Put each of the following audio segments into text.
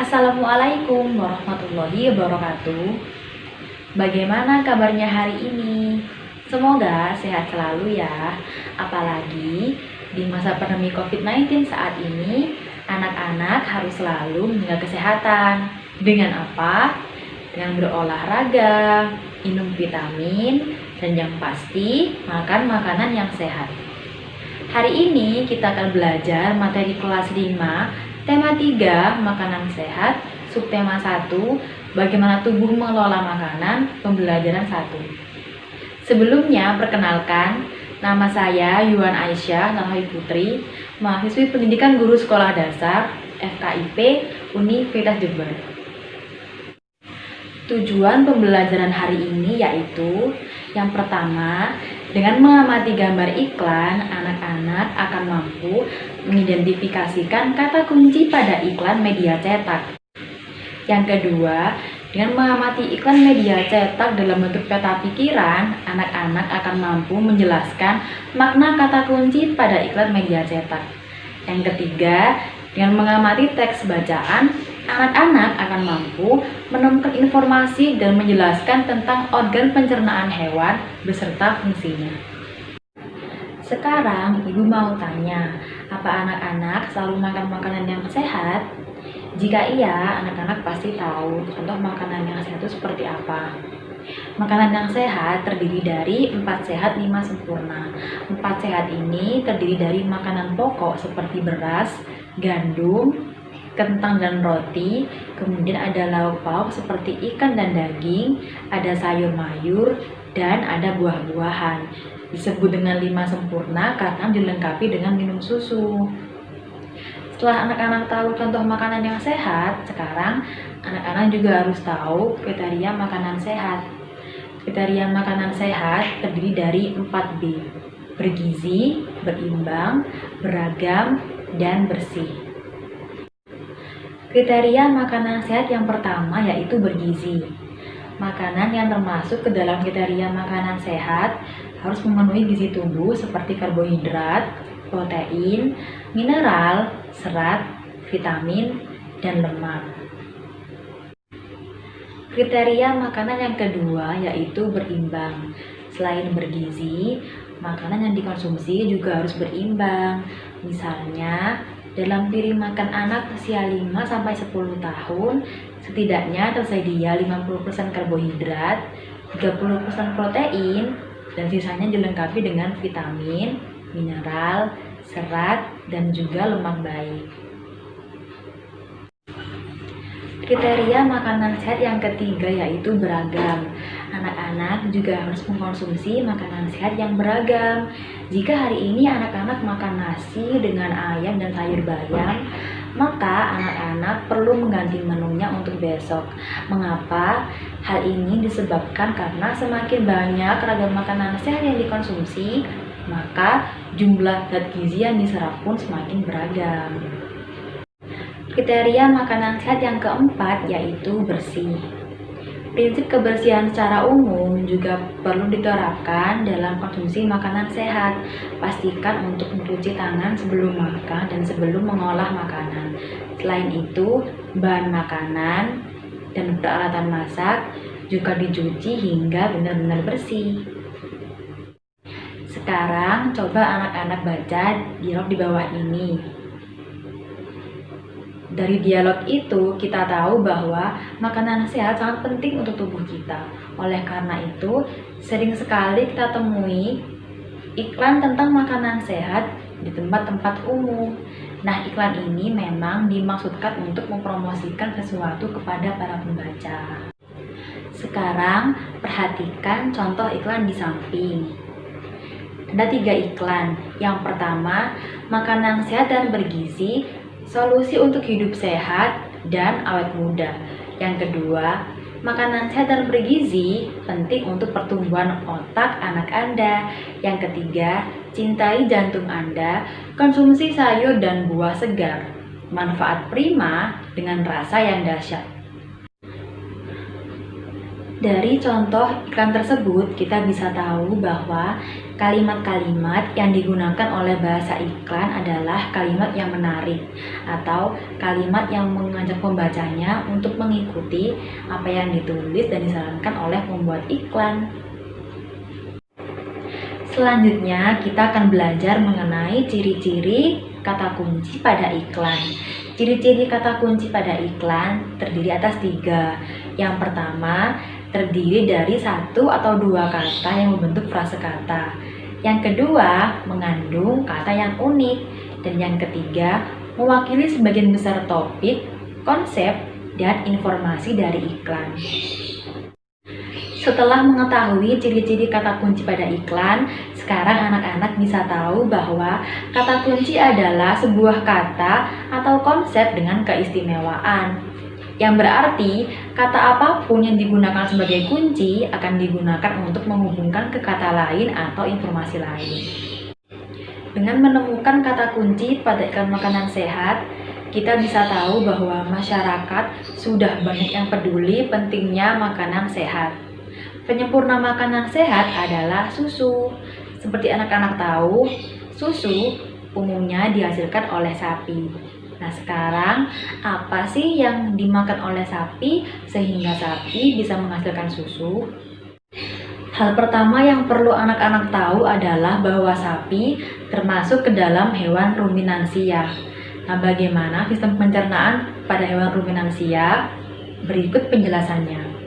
Assalamualaikum warahmatullahi wabarakatuh. Bagaimana kabarnya hari ini? Semoga sehat selalu ya. Apalagi di masa pandemi COVID-19 saat ini, anak-anak harus selalu menjaga kesehatan. Dengan apa? Dengan berolahraga, minum vitamin, dan yang pasti makan makanan yang sehat. Hari ini kita akan belajar materi kelas 5, tema 3, makanan sehat, subtema 1, bagaimana tubuh mengelola makanan, pembelajaran 1. Sebelumnya, perkenalkan, nama saya Yuan Aisyah Nurhayati Putri, mahasiswi pendidikan guru sekolah dasar, FKIP, Universitas Jember. Tujuan pembelajaran hari ini yaitu, yang pertama, dengan mengamati gambar iklan, anak-anak akan mampu mengidentifikasikan kata kunci pada iklan media cetak. Yang kedua, dengan mengamati iklan media cetak dalam bentuk peta pikiran, anak-anak akan mampu menjelaskan makna kata kunci pada iklan media cetak. Yang ketiga, dengan mengamati teks bacaan, anak-anak akan mampu menemukan informasi dan menjelaskan tentang organ pencernaan hewan beserta fungsinya. Sekarang, Ibu mau tanya, apa anak-anak selalu makan makanan yang sehat? Jika iya, anak-anak pasti tahu contoh makanan yang sehat itu seperti apa. Makanan yang sehat terdiri dari 4 sehat 5 sempurna. 4 sehat ini terdiri dari makanan pokok seperti beras, gandum, kentang dan roti, kemudian ada lauk pauk seperti ikan dan daging, ada sayur mayur, dan ada buah-buahan. Disebut dengan 5 sempurna karena dilengkapi dengan minum susu. Setelah anak-anak tahu contoh makanan yang sehat, sekarang anak-anak juga harus tahu kriteria makanan sehat. Kriteria makanan sehat terdiri dari 4B, bergizi, berimbang, beragam, dan bersih. Kriteria makanan sehat yang pertama yaitu bergizi. Makanan yang termasuk ke dalam kriteria makanan sehat harus memenuhi gizi tubuh seperti karbohidrat, protein, mineral, serat, vitamin, dan lemak. Kriteria makanan yang kedua yaitu berimbang. Selain bergizi, makanan yang dikonsumsi juga harus berimbang. Misalnya, dalam piring makan anak usia 5-10 tahun, setidaknya tersedia 50% karbohidrat, 30% protein, dan sisanya dilengkapi dengan vitamin, mineral, serat, dan juga lemak baik. Kriteria makanan sehat yang ketiga yaitu beragam. Anak-anak juga harus mengkonsumsi makanan sehat yang beragam. Jika hari ini anak-anak makan nasi dengan ayam dan sayur bayam, maka anak-anak perlu mengganti menunya untuk besok. Mengapa? Hal ini disebabkan karena semakin banyak ragam makanan sehat yang dikonsumsi, maka jumlah zat gizi yang diserap pun semakin beragam. Kriteria makanan sehat yang keempat yaitu bersih. Prinsip kebersihan secara umum juga perlu diterapkan dalam konsumsi makanan sehat. Pastikan untuk mencuci tangan sebelum makan dan sebelum mengolah makanan. Selain itu, bahan makanan dan peralatan masak juga dicuci hingga benar-benar bersih. Sekarang coba anak-anak baca dialog di bawah ini. Dari dialog itu kita tahu bahwa makanan sehat sangat penting untuk tubuh kita. Oleh karena itu, sering sekali kita temui iklan tentang makanan sehat di tempat-tempat umum. Nah, iklan ini memang dimaksudkan untuk mempromosikan sesuatu kepada para pembaca. Sekarang, perhatikan contoh iklan di samping. Ada 3 iklan. Yang pertama, makanan sehat dan bergizi, solusi untuk hidup sehat dan awet muda. Yang kedua, makanan sehat dan bergizi penting untuk pertumbuhan otak anak Anda. Yang ketiga, cintai jantung Anda, konsumsi sayur dan buah segar. Manfaat prima dengan rasa yang dahsyat. Dari contoh iklan tersebut, kita bisa tahu bahwa Kalimat-kalimat yang digunakan oleh bahasa iklan adalah kalimat yang menarik atau kalimat yang mengajak pembacanya untuk mengikuti apa yang ditulis dan disarankan oleh pembuat iklan. Selanjutnya, kita akan belajar mengenai ciri-ciri kata kunci pada iklan. Ciri-ciri kata kunci pada iklan terdiri atas 3. Yang pertama, terdiri dari 1 atau 2 kata yang membentuk frase kata. Yang kedua, mengandung kata yang unik. Dan yang ketiga, mewakili sebagian besar topik, konsep, dan informasi dari iklan. Setelah mengetahui ciri-ciri kata kunci pada iklan, sekarang anak-anak bisa tahu bahwa kata kunci adalah sebuah kata atau konsep dengan keistimewaan. Yang berarti, kata apapun yang digunakan sebagai kunci akan digunakan untuk menghubungkan ke kata lain atau informasi lain. Dengan menemukan kata kunci pada iklan makanan sehat, kita bisa tahu bahwa masyarakat sudah banyak yang peduli pentingnya makanan sehat. Penyempurna makanan sehat adalah susu. Seperti anak-anak tahu, susu umumnya dihasilkan oleh sapi. Nah, sekarang apa sih yang dimakan oleh sapi sehingga sapi bisa menghasilkan susu? Hal pertama yang perlu anak-anak tahu adalah bahwa sapi termasuk ke dalam hewan ruminansia. Nah, bagaimana sistem pencernaan pada hewan ruminansia? Berikut penjelasannya.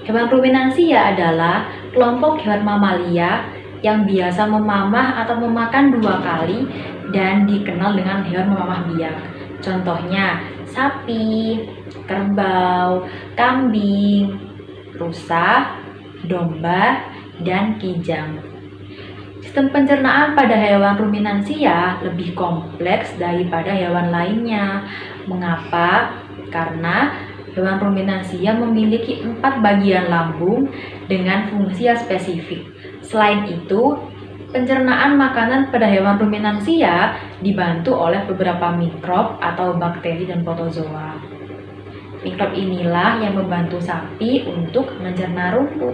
Hewan ruminansia adalah kelompok hewan mamalia yang biasa memamah atau memakan 2 kali dan dikenal dengan hewan memamah biak. Contohnya sapi, kerbau, kambing, rusa, domba, dan kijang. Sistem pencernaan pada hewan ruminansia lebih kompleks daripada hewan lainnya. Mengapa? Karena hewan ruminansia memiliki 4 bagian lambung dengan fungsi yang spesifik. Selain itu, pencernaan makanan pada hewan ruminansia dibantu oleh beberapa mikrob atau bakteri dan protozoa. Mikrob inilah yang membantu sapi untuk mencerna rumput.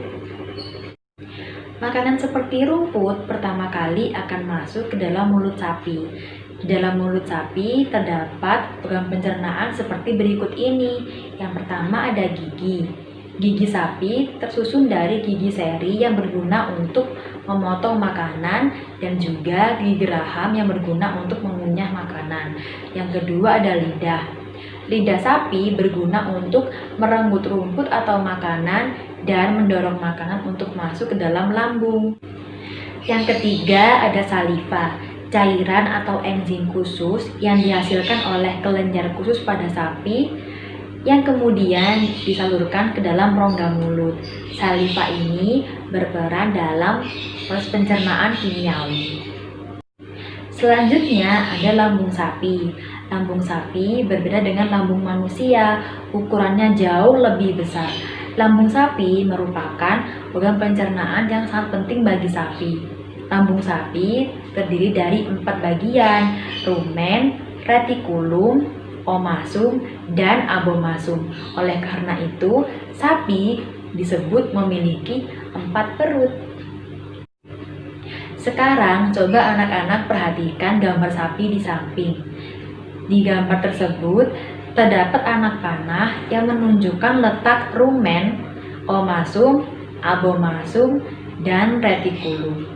Makanan seperti rumput pertama kali akan masuk ke dalam mulut sapi. Di dalam mulut sapi terdapat organ pencernaan seperti berikut ini. Yang pertama ada gigi. Gigi sapi tersusun dari gigi seri yang berguna untuk memotong makanan dan juga gigi geraham yang berguna untuk mengunyah makanan. Yang kedua ada lidah. Lidah sapi berguna untuk merenggut rumput atau makanan dan mendorong makanan untuk masuk ke dalam lambung. Yang ketiga ada saliva, cairan atau enzim khusus yang dihasilkan oleh kelenjar khusus pada sapi yang kemudian disalurkan ke dalam rongga mulut. Saliva ini berperan dalam proses pencernaan kimiawi. Selanjutnya ada lambung sapi. Lambung sapi berbeda dengan lambung manusia, ukurannya jauh lebih besar. Lambung sapi merupakan organ pencernaan yang sangat penting bagi sapi. Lambung sapi terdiri dari 4 bagian, rumen, retikulum, omasum, dan abomasum. Oleh karena itu, sapi disebut memiliki 4 perut. Sekarang, coba anak-anak perhatikan gambar sapi di samping. Di gambar tersebut, terdapat anak panah yang menunjukkan letak rumen, omasum, abomasum, dan retikulum.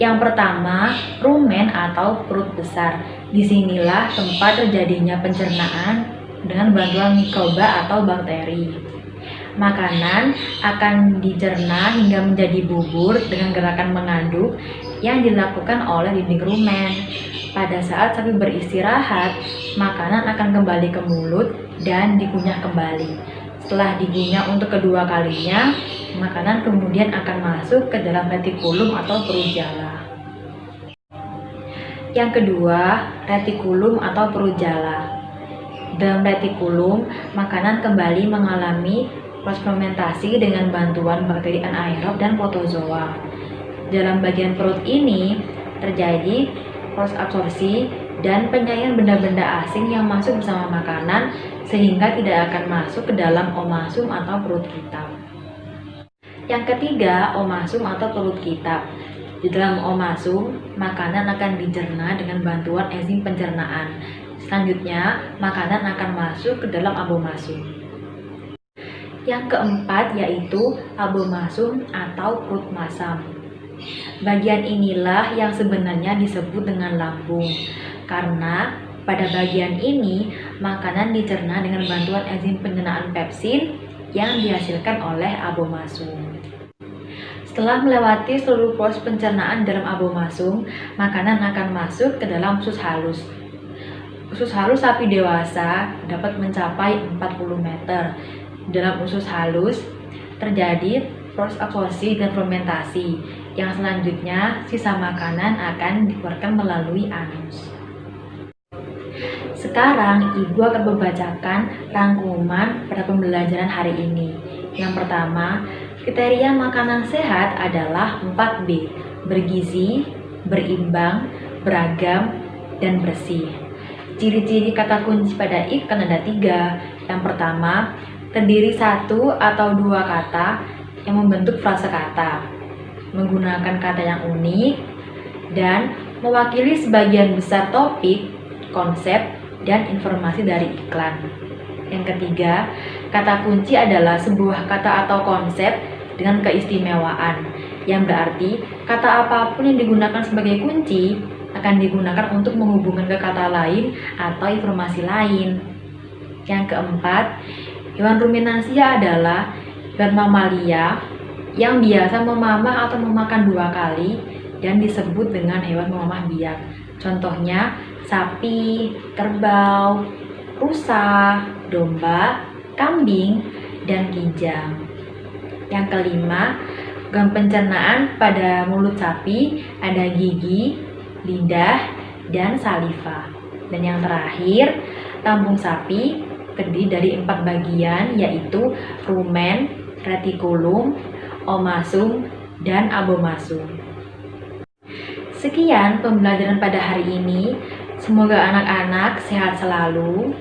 Yang pertama, rumen atau perut besar. Disinilah tempat terjadinya pencernaan dengan bantuan mikroba atau bakteri. Makanan akan dicerna hingga menjadi bubur dengan gerakan mengaduk yang dilakukan oleh dinding rumen. Pada saat sapi beristirahat, makanan akan kembali ke mulut dan dikunyah kembali. Setelah digunyah untuk kedua kalinya, makanan kemudian akan masuk ke dalam retikulum atau perut jala. Yang kedua, retikulum atau perut jala. Dalam retikulum, makanan kembali mengalami proses fermentasi dengan bantuan bakteri anaerob dan protozoa. Dalam bagian perut ini terjadi proses absorpsi dan penyaringan benda-benda asing yang masuk bersama makanan sehingga tidak akan masuk ke dalam omasum atau perut kita. Yang ketiga, omasum atau pelut kita. Di dalam omasum, makanan akan dicerna dengan bantuan enzim pencernaan. Selanjutnya, makanan akan masuk ke dalam abomasum. Yang keempat yaitu abomasum atau perut masam. Bagian inilah yang sebenarnya disebut dengan lambung, karena pada bagian ini makanan dicerna dengan bantuan enzim pencernaan pepsin yang dihasilkan oleh abomasum. Setelah melewati seluruh proses pencernaan dalam abomasum, makanan akan masuk ke dalam usus halus. Usus halus sapi dewasa dapat mencapai 40 meter. Dalam usus halus terjadi proses absorpsi dan fermentasi. Yang selanjutnya, sisa makanan akan dikeluarkan melalui anus. Sekarang, Ibu akan membacakan rangkuman pada pembelajaran hari ini. Yang pertama, kriteria makanan sehat adalah 4B, bergizi, berimbang, beragam, dan bersih. Ciri-ciri kata kunci pada ikan ada 3. Yang pertama, terdiri 1 atau 2 kata yang membentuk frasa kata, menggunakan kata yang unik, dan mewakili sebagian besar topik, konsep, dan informasi dari iklan. Yang ketiga, kata kunci adalah sebuah kata atau konsep dengan keistimewaan, yang berarti kata apapun yang digunakan sebagai kunci akan digunakan untuk menghubungkan ke kata lain atau informasi lain. Yang keempat, hewan ruminansia adalah hewan mamalia yang biasa memamah atau memakan 2 kali dan disebut dengan hewan memamah biak. Contohnya sapi, kerbau, rusa, domba, kambing, dan kijang. Yang kelima, organ pencernaan pada mulut sapi ada gigi, lidah, dan saliva. Dan yang terakhir, lambung sapi terdiri dari 4 bagian, yaitu rumen, retikulum, omasum, dan abomasum. Sekian pembelajaran pada hari ini. Semoga anak-anak sehat selalu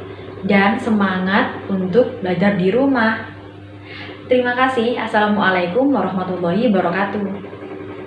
dan semangat untuk belajar di rumah. Terima kasih. Assalamualaikum warahmatullahi wabarakatuh.